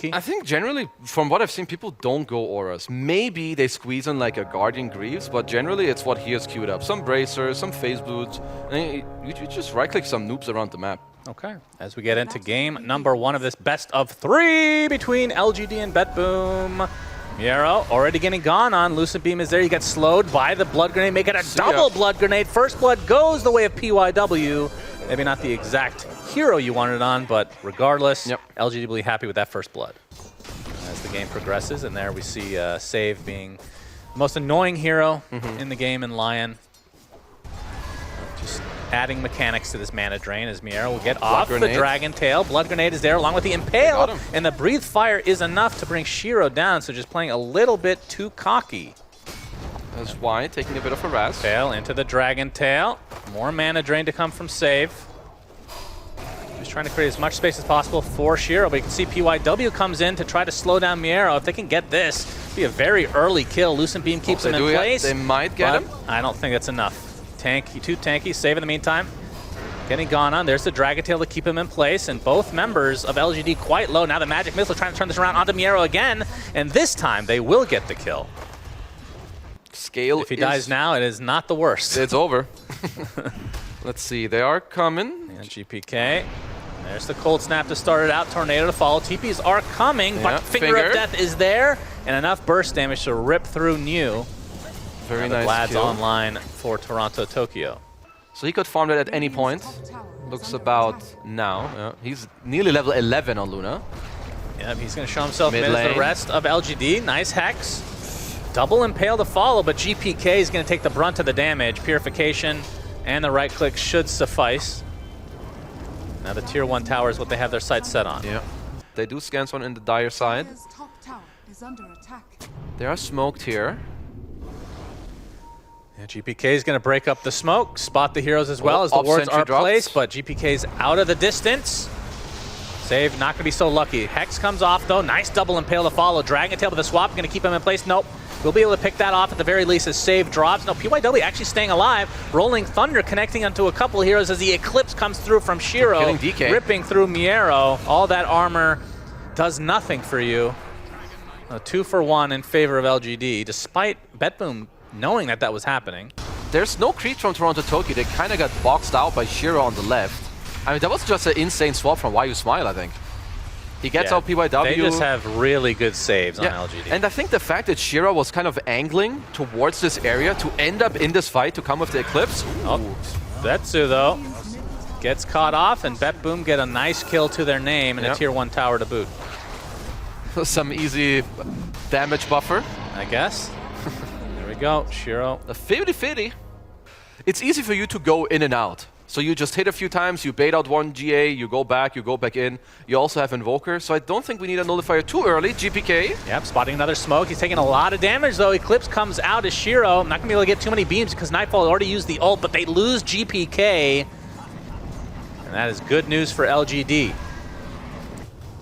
I think generally, from what I've seen, people don't go auras. Maybe they squeeze in like a Guardian Greaves, but generally it's what he has queued up. Some bracers, some phase boots, and you just right-click some noobs around the map. Okay, as we get into game number 1 of this best of 3 between LGD and BTBOOM. MieRo already getting gone on. Lucent Beam is there. You get slowed by the Blood Grenade, make it a double Blood Grenade. First Blood goes the way of PYW. Maybe not the exact hero you wanted on, but regardless, LGD will be happy with that First Blood. As the game progresses, and there we see Save being the most annoying hero in the game in Lion. Just adding mechanics to this mana drain as MieRo will get off the Dragon Tail. Blood Grenade is there along with the Impale, and the Breathe Fire is enough to bring Shiro down, so just playing a little bit too cocky. That's why taking a bit of a rest. Tail into the Dragon Tail. More mana drain to come from Save. Just trying to create as much space as possible for Shiro, but you can see PYW comes in to try to slow down MieRo. If they can get this, it'll be a very early kill. Lucent Beam keeps him in place. They might get him. I don't think that's enough. Tanky, too tanky. Save in the meantime. Getting gone on. There's the Dragon Tail to keep him in place, and both members of LGD quite low. Now the Magic Missile trying to turn this around onto MieRo again, and this time they will get the kill. Scale if he dies now, it is not the worst. It's over. Let's see, they are coming. And GPK. There's the Cold Snap to start it out, Tornado to follow. TPs are coming, but Finger of Death is there, and enough burst damage to rip through New. Very nice Vlad's kill. online for TORONTOTOKYO. So he could farm that at any point. Looks about now. He's nearly level 11 on Luna. Yep, he's going to show himself mid as the rest of LGD. Nice Hex. Double Impale to follow, but GPK is going to take the brunt of the damage. Purification and the right click should suffice. Now the tier 1 tower is what they have their sights set on. Yeah. They do scans on in the dire side. They are smoked here. Yeah, GPK is going to break up the smoke, spot the heroes as well as the wards are placed, but GPK's out of the distance. Save, not going to be so lucky. Hex comes off though, nice double Impale to follow. Dragon Tail with a swap, going to keep him in place. Nope, we'll be able to pick that off at the very least as Save drops. No, PYW actually staying alive. Rolling Thunder connecting onto a couple heroes as the Eclipse comes through from Shiro, ripping through MieRo. All that armor does nothing for you. A 2-for-1 in favor of LGD, despite BTBOOM knowing that that was happening. There's no creeps from TORONTOTOKYO. They kind of got boxed out by Shiro on the left. I mean, that was just an insane swap from Why You Smile, I think. He gets out PYW. They just have really good saves on LGD. And I think the fact that Shiro was kind of angling towards this area to end up in this fight to come with the Eclipse. Setsu, though, gets caught off, and BTBOOM get a nice kill to their name and a tier 1 tower to boot. Some easy damage buffer. I guess. There we go, Shiro. A 50-50. It's easy for you to go in and out. So you just hit a few times, you bait out one GA, you go back in. You also have Invoker, so I don't think we need a Nullifier too early. GPK. Yep, spotting another smoke. He's taking a lot of damage, though. Eclipse comes out as Shiro. Not going to be able to get too many beams because Nightfall already used the ult, but they lose GPK. And that is good news for LGD.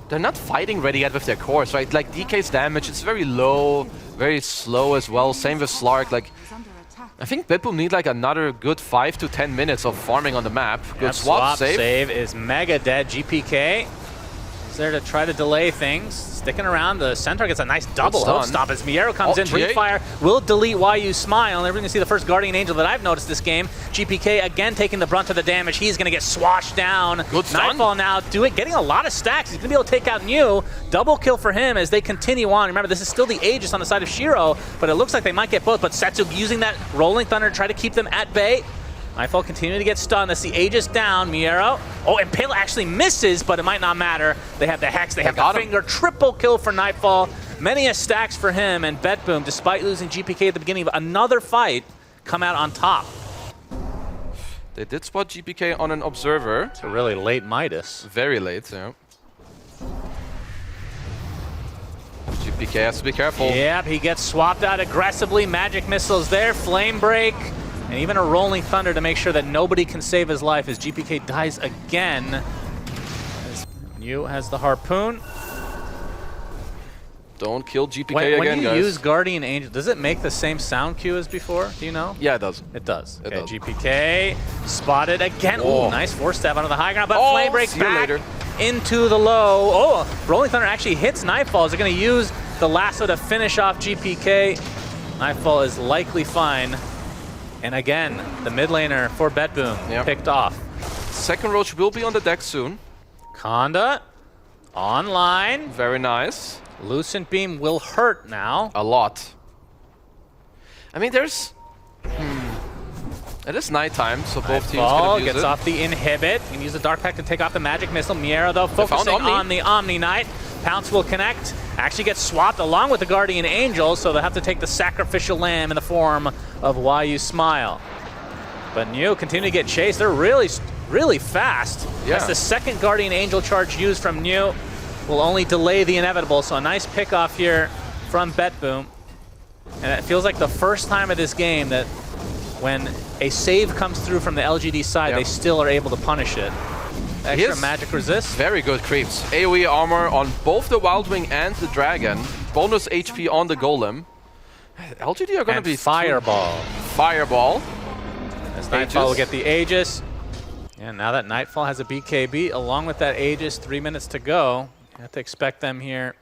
They're not fighting ready yet with their cores, right? Like, DK's damage, it's very low, very slow as well. Same with Slark. Like, I think BTBOOM need like another good 5 to 10 minutes of farming on the map. Good swap, save is mega dead. GPK is there to try to delay things. Sticking around, the Centaur gets a nice double hook stop as MieRo comes in. Breathe Fire will delete Why You Smile. And we're going to see the first Guardian Angel that I've noticed this game. GPK again taking the brunt of the damage. He's going to get swashed down. Good stun. Nightfall now getting a lot of stacks. He's going to be able to take out New. Double kill for him as they continue on. Remember, this is still the Aegis on the side of Shiro, but it looks like they might get both. But Setsu using that Rolling Thunder to try to keep them at bay. Nightfall continuing to get stunned. That's the Aegis down. MieRo. Oh, Impale actually misses, but it might not matter. They have the Hex, they have the Finger. Triple kill for Nightfall. Many a stacks for him, and BTBOOM, despite losing GPK at the beginning of another fight, come out on top. They did spot GPK on an Observer. It's a really late Midas. Very late, yeah. GPK has to be careful. Yep, he gets swapped out aggressively. Magic Missiles there, Flame Break. And even a Rolling Thunder to make sure that nobody can save his life as GPK dies again. As New has the Harpoon. Don't kill GPK again, When you guys. use Guardian Angel, does it make the same sound cue as before? Do you know? Yeah, it does. It does. It does. GPK spotted again. Ooh, nice 4-step onto the high ground, but Flame Breaks back. into the low. Oh, Rolling Thunder actually hits Nightfall. Is it going to use the lasso to finish off GPK? Nightfall is likely fine. And again, the mid laner for BTBOOM picked off. Second Roach will be on the deck soon. Conda online. Very nice. Lucent Beam will hurt now. A lot. I mean, there's... It is nighttime, so both teams can use gets it. off the inhibit. You can use the Dark Pact to take off the Magic Missile. MieRo, though, focusing on the Omni Knight. Pounce will connect. Actually gets swapped along with the Guardian Angel, so they'll have to take the Sacrificial Lamb in the form of Why You Smile. But New continue to get chased. They're really fast. Yeah. That's the second Guardian Angel charge used from New. Will only delay the inevitable, so a nice pickoff here from BTBOOM. And it feels like the first time of this game that when a save comes through from the LGD side, they still are able to punish it. Extra magic resist. Very good creeps. AoE armor on both the Wild Wing and the Dragon. Bonus HP on the Golem. LGD are going to be... Fireball. Fireball. As Nightfall will get the Aegis. And now that Nightfall has a BKB, along with that Aegis, 3 minutes to go. You have to expect them here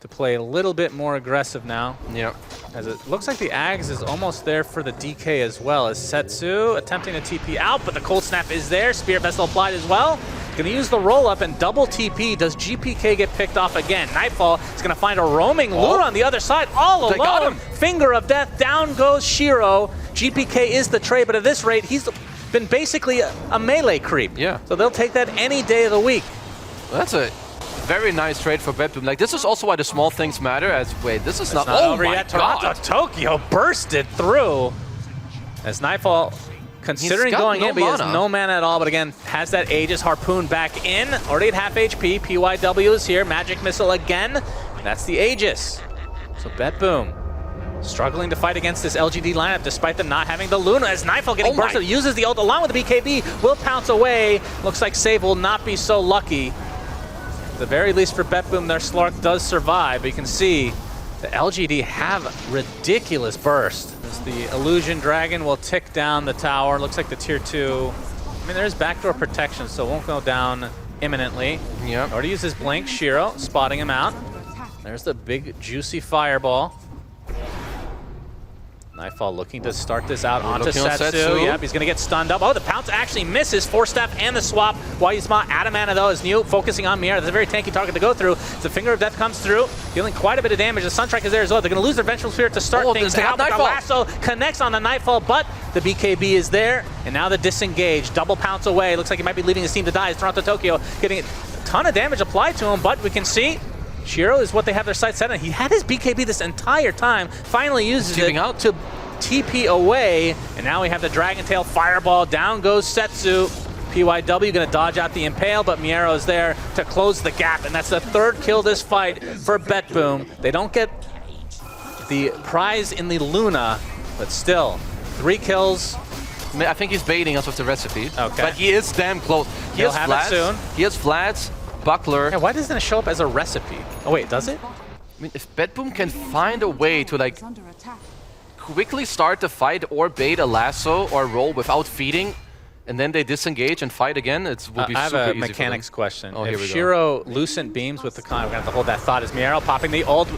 to play a little bit more aggressive now. Yep. As it looks like the Ags is almost there for the DK as well, as Setsu attempting to TP out, but the Cold Snap is there. Spirit Vessel applied as well. Gonna use the roll up and double TP. Does GPK get picked off again? Nightfall is gonna find a roaming Luna on the other side, all alone. Got him. Finger of Death, down goes Shiro. GPK is the trade, but at this rate, he's been basically a melee creep. Yeah. So they'll take that any day of the week. Well, that's a very nice trade for BTBOOM. Like, this is also why the small things matter. As wait, this is not over yet. TORONTOTOKYO bursted through. As Nightfall considering going in, but he has no mana at all. But again, has that Aegis Harpoon back in. Already at half HP. PYW is here. Magic Missile again. That's the Aegis. So BTBOOM struggling to fight against this LGD lineup despite them not having the Luna. As Nightfall getting bursted, uses the ult along with the BKB. Will pounce away. Looks like save will not be so lucky. At the very least for BTBOOM, their Slark does survive. But you can see the LGD have ridiculous burst. As the Illusion Dragon will tick down the tower. Looks like the tier 2. I mean, there's backdoor protection, so it won't go down imminently. Yep. Already uses Blink. Shiro spotting him out. There's the big juicy fireball. Nightfall looking to start this out onto Setsu. Yep, he's going to get stunned up. Oh, the pounce actually misses. Force Staff and the swap. Why you smart out of mana, though, is New focusing on MieRo. That's a very tanky target to go through. The Finger of Death comes through, dealing quite a bit of damage. The Sunstrike is there as well. They're going to lose their Vengeful Spirit to start things out. The lasso connects on the Nightfall, but the BKB is there. And now the disengage. Double pounce away. Looks like he might be leaving his team to die. As TORONTOTOKYO getting a ton of damage applied to him, but we can see Shiro is what they have their sights set on. He had his BKB this entire time. Finally uses it to TP away, and now we have the Dragon Tail Fireball. Down goes Setsu. PYW gonna dodge out the Impale, but MieRo is there to close the gap, and that's the third kill this fight for BTBOOM. They don't get the prize in the Luna, but still, 3 kills. I think he's baiting us with the recipe. Okay. But he is damn close. He'll have it soon. He has Vlad's, Buckler. Yeah, why doesn't it show up as a recipe? Oh wait, does it? I mean, if BTBOOM can find a way to like quickly start the fight or bait a lasso or roll without feeding, and then they disengage and fight again, it will be super easy. I have a mechanics question. Oh, if Shiro Lucent Beams with the con, we're going to have to hold that thought as MieRo popping the ult,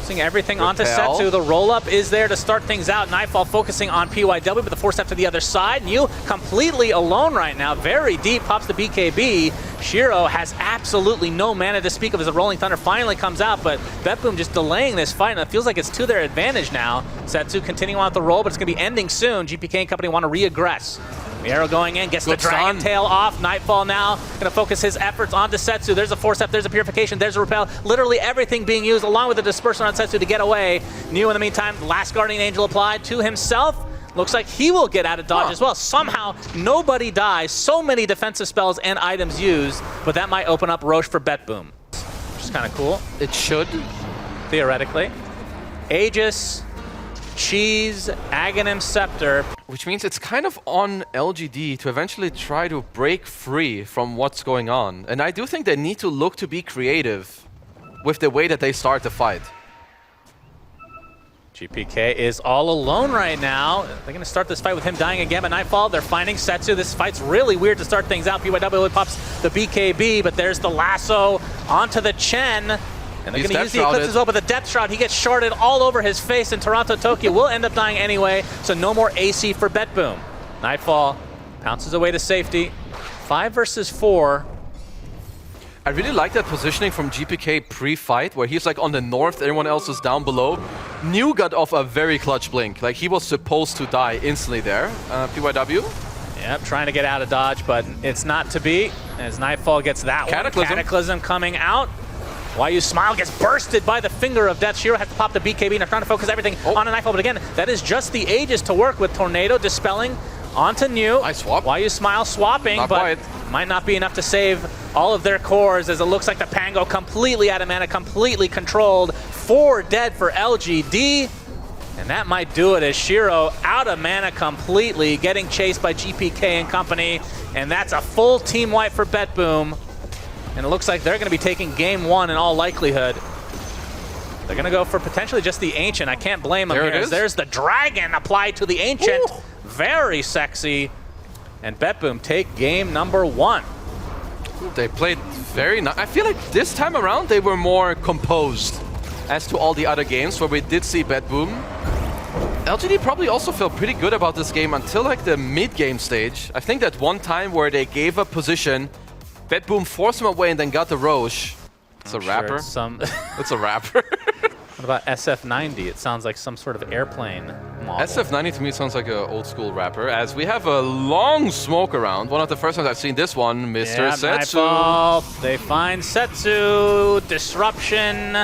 using everything onto Setsu. The roll-up is there to start things out. Nightfall focusing on PYW, but the force step to the other side. New completely alone right now, very deep, pops the BKB. Shiro has absolutely no mana to speak of as the Rolling Thunder finally comes out, but BTBOOM just delaying this fight, and it feels like it's to their advantage now. Setsu continuing on with the roll, but it's going to be ending soon. GPK and company want to re-aggress. MieRo going in, gets the Dragon Tail off. Nightfall now going to focus his efforts onto Setsu. There's a Force Step, there's a Purification, there's a Repel. Literally everything being used along with the Dispersion on Setsu to get away. New in the meantime, last Guardian Angel applied to himself. Looks like he will get out of dodge as well. Somehow, nobody dies. So many defensive spells and items used, but that might open up Roche for BTBOOM, which is kind of cool. It should. Theoretically. Aegis, Cheese, Aghanim Scepter. Which means it's kind of on LGD to eventually try to break free from what's going on. And I do think they need to look to be creative with the way that they start the fight. GPK is all alone right now. They're going to start this fight with him dying again, but Nightfall, they're finding Setsu. This fight's really weird to start things out. PYW pops the BKB, but there's the lasso onto the Chen. And they're going to use the Eclipse as well, but the Death Shroud, he gets sharded all over his face, and TORONTOTOKYO will end up dying anyway, so no more AC for BTBOOM. Nightfall pounces away to safety. 5 versus 4. I really like that positioning from GPK pre-fight, where he's like on the north, everyone else is down below. New got off a very clutch blink. Like, he was supposed to die instantly there. PYW. Yep, trying to get out of dodge, but it's not to be, as Nightfall gets that Cataclysm. one. Cataclysm coming out. YU Smile gets bursted by the finger of death. Shiro has to pop the BKB, and trying to focus everything on a Nightfall, but again, that is just the Aegis to work with. Tornado dispelling onto New. Nice swap. YU Smile swapping, Not but quite. might not be enough to save all of their cores, as it looks like the Pango completely out of mana, completely controlled. 4 dead for LGD, and that might do it, as Shiro out of mana completely, getting chased by GPK and company, and that's a full team wipe for BTBOOM. And it looks like they're going to be taking game 1 in all likelihood. They're going to go for potentially just the Ancient. I can't blame them here. There's the Dragon applied to the Ancient. Ooh. Very sexy. And BTBOOM take game number 1. They played very nice. I feel like this time around they were more composed as to all the other games where we did see BTBOOM. LGD probably also felt pretty good about this game until like the mid-game stage. I think that one time where they gave a position, BTBOOM forced him away and then got the Roche. It's a rapper. It's It's a rapper. What about SF90? It sounds like some sort of airplane model. SF90 to me sounds like an old school rapper, as we have a long smoke around. One of the first times I've seen this one, Mr. Setsu. Nightfall. They find Setsu. Disruption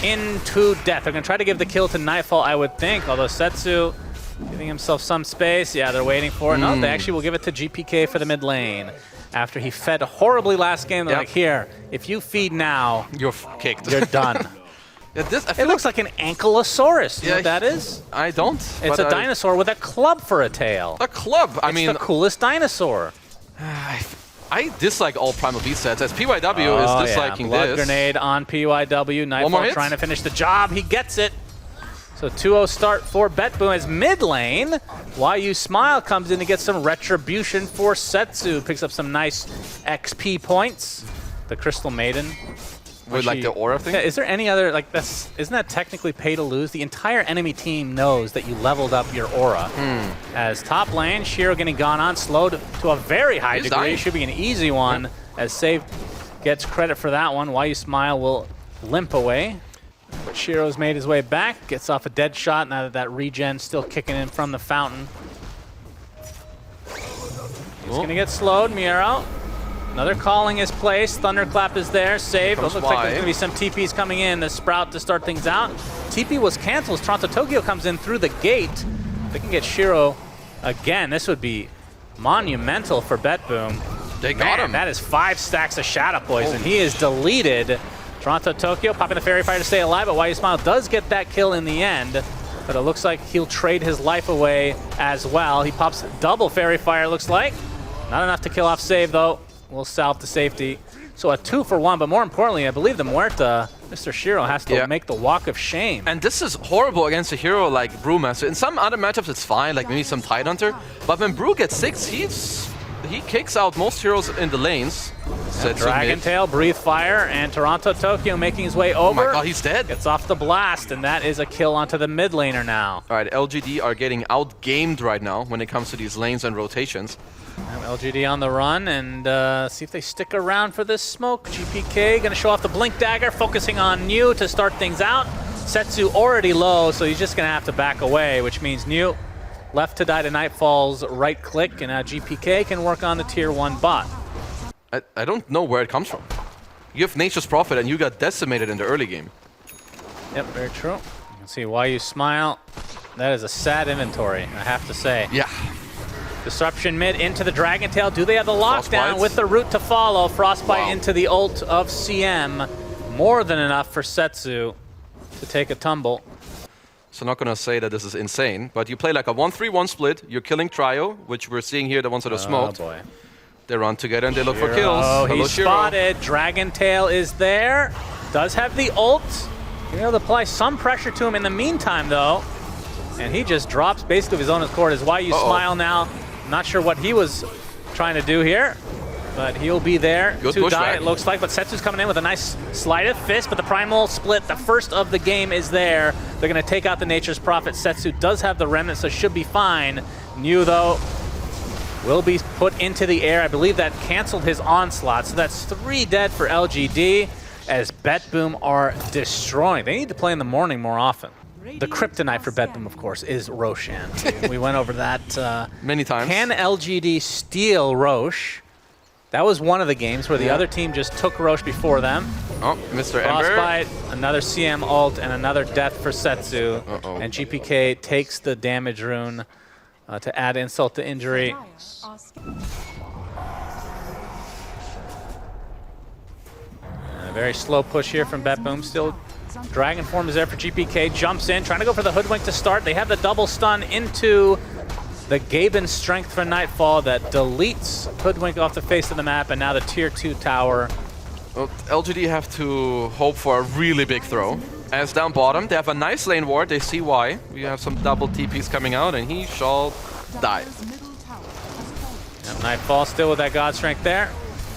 into death. They're going to try to give the kill to Nightfall, I would think, although Setsu giving himself some space. Yeah, they're waiting for it. No, they actually will give it to GPK for the mid lane. After he fed horribly last game, they're like, here, if you feed now, you're kicked. You're done. Yeah, it looks like an Ankylosaurus. You know what that is? I don't. It's a dinosaur with a club for a tail. A club? I mean, it's the coolest dinosaur. I dislike all Primal Beast sets, as PYW is disliking Blood grenade on PYW. Nightfall trying to finish the job. He gets it. So 2-0 start for BTBOOM as mid lane. YU Smile comes in to get some retribution for Setsu. Picks up some nice XP points. The Crystal Maiden. With like the aura thing? Yeah, is there any other, like, isn't that technically pay to lose? The entire enemy team knows that you leveled up your aura. As top lane, Shiro getting gone on, slowed to a very high degree. Dying. Should be an easy one, as Save gets credit for that one. YU Smile will limp away. But Shiro's made his way back, gets off a dead shot now that regen still kicking in from the fountain. He's going to get slowed, MieRo. Another calling is placed. Thunderclap is there. Save. It looks like there's going to be some TPs coming in. The Sprout to start things out. TP was canceled. TORONTOTOKYO comes in through the gate. They can get Shiro again. This would be monumental for BTBOOM. They got him. That is 5 stacks of Shadow Poison. He is deleted. TORONTOTOKYO popping the Fairy Fire to stay alive, but YU Smile does get that kill in the end. But it looks like he'll trade his life away as well. He pops double Fairy Fire, looks like. Not enough to kill off Save, though. We'll salve to safety. So a 2-for-1, but more importantly, I believe the Muerta, Mr. Shiro, has to make the walk of shame. And this is horrible against a hero like Brewmaster. In some other matchups, it's fine, like maybe some Tidehunter. But when Brew gets 6, he kicks out most heroes in the lanes. Dragon Tail, Breathe Fire, and TORONTOTOKYO making his way over. Oh my god, he's dead. Gets off the blast, and that is a kill onto the mid laner now. All right, LGD are getting outgamed right now when it comes to these lanes and rotations. LGD on the run, and see if they stick around for this smoke. GPK going to show off the Blink Dagger, focusing on New to start things out. Setsu already low, so he's just going to have to back away, which means New left to die to Nightfall's right click, and now GPK can work on the tier 1 bot. I don't know where it comes from. You have Nature's Prophet, and you got decimated in the early game. Yep, very true. You can see YU Smile. That is a sad inventory, I have to say. Yeah. Disruption mid into the Dragon Tail. Do they have the lockdown with the route to follow? Frostbite into the ult of CM. More than enough for Setsu to take a tumble. So not gonna say that this is insane, but you play like a 1-3-1 split. You're killing Trio, which we're seeing here, the ones that are smoked. Oh boy. They run together and they look for kills. Oh, he's spotted. Dragon Tail is there. Does have the ult. Being able to apply some pressure to him in the meantime, though. And he just drops basically his own accord. Is why you smile now. Not sure what he was trying to do here, but he'll be there to die, it looks like. But Setsu's coming in with a nice sleight of fist, but the primal split, the first of the game, is there. They're going to take out the Nature's Prophet. Setsu does have the remnant, so should be fine. New, though, will be put into the air. I believe that canceled his onslaught, so that's 3 dead for LGD as BTBOOM are destroying. They need to play in the morning more often. The kryptonite for BTBOOM, of course, is Roshan. We went over that many times. Can LGD steal Rosh? That was one of the games where the other team just took Rosh before them. Oh, Mr. Ember. Frostbite, another CM ult, and another death for Setsu. And GPK takes the damage rune to add insult to injury. And a very slow push here from BTBOOM. Still, Dragon Form is there for GPK. Jumps in, trying to go for the Hoodwink to start. They have the double stun into the Gaben Strength for Nightfall that deletes Hoodwink off the face of the map, and now the Tier 2 tower. Well, LGD have to hope for a really big throw. As down bottom, they have a nice lane ward. They see why. We have some double TPs coming out, and he shall die. Yep, Nightfall still with that God Strength there.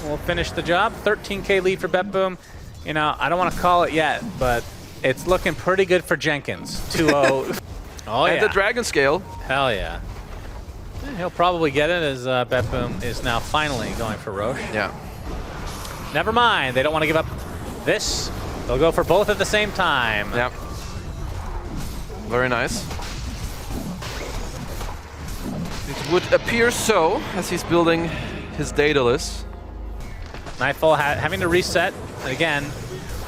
We'll finish the job. 13K lead for BTBOOM. You know, I don't want to call it yet, but it's looking pretty good for Jenkins. 2-0. Oh, yeah. And the Dragon Scale. Hell yeah. He'll probably get it as BTBOOM is now finally going for Rosh. Yeah. Never mind. They don't want to give up this. They'll go for both at the same time. Yep. Very nice. It would appear so, as he's building his Daedalus. Nightfall having to reset. Again,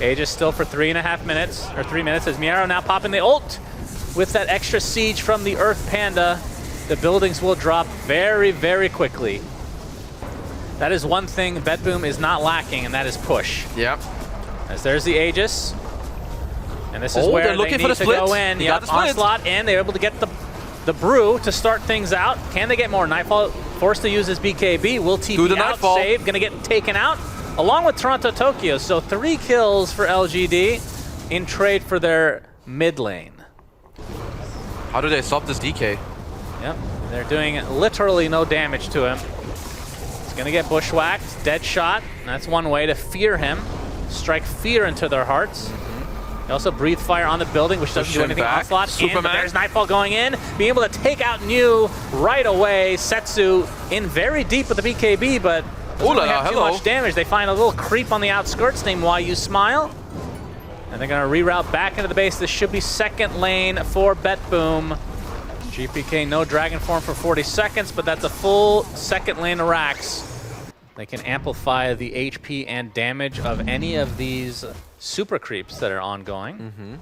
Aegis still for 3.5 minutes, or 3 minutes, as MieRo now popping the ult. With that extra siege from the Earth Panda, the buildings will drop very, very quickly. That is one thing BTBOOM is not lacking, and that is push. Yep. As there's the Aegis. And this is where they're looking they for need the to split. go in. Got the split. Onslaught in. They're able to get the brew to start things out. Can they get more? Nightfall forced to use his BKB. Will TP the out, Nightfall. save. Gonna get taken out, along with TORONTOTOKYO. So 3 kills for LGD in trade for their mid lane. How do they stop this DK? Yep, they're doing literally no damage to him. He's gonna get bushwhacked, dead shot. That's one way to fear him. Strike fear into their hearts. They also breathe fire on the building, which doesn't do anything. Onslaught in, but there's Nightfall going in. Being able to take out New right away. Setsu in very deep with the BKB, but doesn't really have too much damage. They find a little creep on the outskirts named Why You Smile. And they're gonna reroute back into the base. This should be second lane for BTBOOM. GPK no Dragon Form for 40 seconds, but that's a full second lane of Rax. They can amplify the HP and damage of any of these super creeps that are ongoing,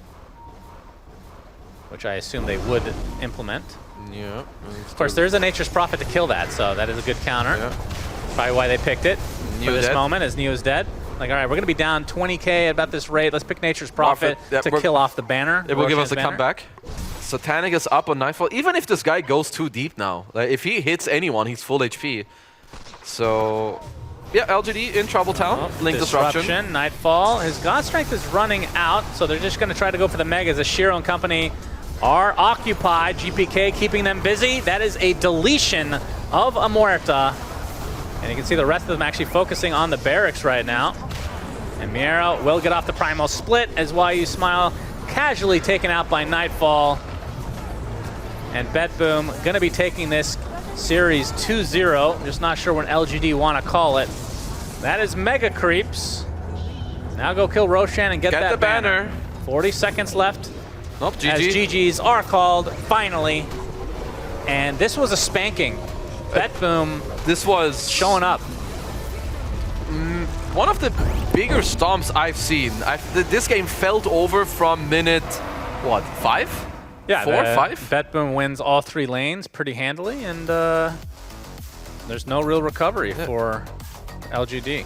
which I assume they would implement. Yeah. Of course, there's a Nature's Prophet to kill that, so that is a good counter. Yeah. Probably why they picked it for this moment, as Neo's dead. Like, all right, we're going to be down 20K at about this rate. Let's pick Nature's Prophet to kill off the banner. It will give us a comeback. Satanic is up on Nightfall. Even if this guy goes too deep now, like if he hits anyone, he's full HP. So, yeah, LGD in Trouble Town. Link disruption. Nightfall. His God Strength is running out, so they're just going to try to go for the Megas as Shiro and company are occupied. GPK keeping them busy. That is a deletion of a Muerta. And you can see the rest of them actually focusing on the barracks right now. And MieRo will get off the primal split as Why You Smile casually taken out by Nightfall. And BTBOOM going to be taking this series 2-0. Just not sure when LGD want to call it. That is Mega Creeps. Now go kill Roshan and get that the banner. 40 seconds left. Nope, GG. As GGs are called, finally. And this was a spanking. BTBOOM this was showing up. One of the bigger stomps I've seen. This game felt over from minute, what, 5? Yeah, 4, 5? BTBOOM wins all 3 lanes pretty handily, and there's no real recovery for LGD.